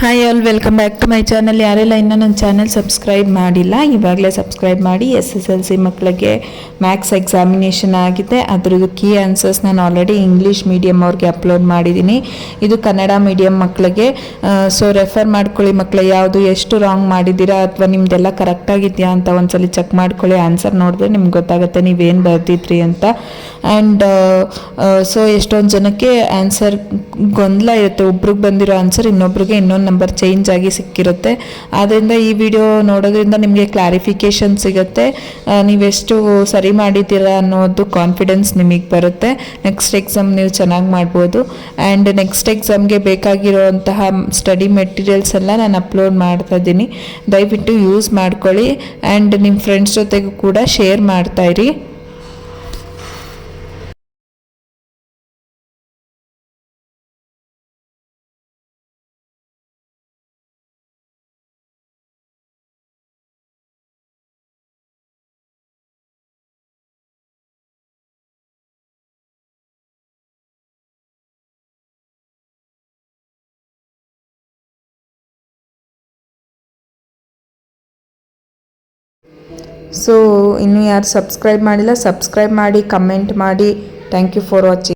Hi all, welcome back to my channel. ಯಾರೆಲ್ಲ ಇನ್ನೂ ನನ್ನ ಚಾನಲ್ ಸಬ್ಸ್ಕ್ರೈಬ್ ಮಾಡಿಲ್ಲ, ಇವಾಗಲೇ ಸಬ್ಸ್ಕ್ರೈಬ್ ಮಾಡಿ. SSLC ಮಕ್ಕಳಿಗೆ ಮ್ಯಾಥ್ಸ್ ಎಕ್ಸಾಮಿನೇಷನ್ ಆಗಿದೆ. ಅದ್ರದ್ದು ಕೀ ಆನ್ಸರ್ಸ್ ನಾನು ಆಲ್ರೆಡಿ ಇಂಗ್ಲೀಷ್ ಮೀಡಿಯಮ್ ಅವ್ರಿಗೆ ಅಪ್ಲೋಡ್ ಮಾಡಿದ್ದೀನಿ. ಇದು ಕನ್ನಡ ಮೀಡಿಯಮ್ ಮಕ್ಕಳಿಗೆ. ಸೊ ರೆಫರ್ ಮಾಡ್ಕೊಳ್ಳಿ ಮಕ್ಕಳು, ಯಾವುದು ಎಷ್ಟು ರಾಂಗ್ ಮಾಡಿದ್ದೀರಾ ಅಥವಾ ನಿಮ್ದೆಲ್ಲ ಕರೆಕ್ಟಾಗಿದೆಯಾ ಅಂತ ಒಂದ್ಸಲಿ ಚೆಕ್ ಮಾಡ್ಕೊಳ್ಳಿ. ಆನ್ಸರ್ ನೋಡಿದ್ರೆ ನಿಮ್ಗೆ ಗೊತ್ತಾಗುತ್ತೆ ನೀವೇನು ಬರ್ದಿದ್ರಿ ಅಂತ. ಆ್ಯಂಡ್ ಸೊ ಎಷ್ಟೊಂದು ಜನಕ್ಕೆ ಆನ್ಸರ್ ಗೊಂದಲ ಇರುತ್ತೆ. ಒಬ್ರಿಗೆ ಬಂದಿರೋ ಆನ್ಸರ್ ಇನ್ನೊಬ್ರಿಗೆ ಇನ್ನೊಂದು ನಂಬರ್ ಚೇಂಜ್ ಆಗಿ ಸಿಕ್ಕಿರುತ್ತೆ. ಆದ್ದರಿಂದ ಈ ವಿಡಿಯೋ ನೋಡೋದ್ರಿಂದ ನಿಮಗೆ ಕ್ಲಾರಿಫಿಕೇಷನ್ ಸಿಗುತ್ತೆ, ನೀವೆಷ್ಟು ಸರಿ ಮಾಡಿದ್ದೀರಾ ಅನ್ನೋದು ಕಾನ್ಫಿಡೆನ್ಸ್ ನಿಮಗೆ ಬರುತ್ತೆ. ನೆಕ್ಸ್ಟ್ ಎಕ್ಸಾಮ್ ನೀವು ಚೆನ್ನಾಗಿ ಮಾಡ್ಬೋದು. ಆ್ಯಂಡ್ ನೆಕ್ಸ್ಟ್ ಎಕ್ಸಾಮ್ಗೆ ಬೇಕಾಗಿರೋಂತಹ ಸ್ಟಡಿ ಮೆಟೀರಿಯಲ್ಸ್ ಎಲ್ಲ ನಾನು ಅಪ್ಲೋಡ್ ಮಾಡ್ತಾ ಇದ್ದೀನಿ. ದಯವಿಟ್ಟು ಯೂಸ್ ಮಾಡ್ಕೊಳ್ಳಿ ಆ್ಯಂಡ್ ನಿಮ್ಮ ಫ್ರೆಂಡ್ಸ್ ಜೊತೆಗೂ ಕೂಡ ಶೇರ್ ಮಾಡ್ತಾಯಿರಿ. ಸೊ ಇನ್ನೂ ಯಾರು ಸಬ್ಸ್ಕ್ರೈಬ್ ಮಾಡಿಲ್ಲ, ಸಬ್ಸ್ಕ್ರೈಬ್ ಮಾಡಿ, ಕಮೆಂಟ್ ಮಾಡಿ. Thank you for watching.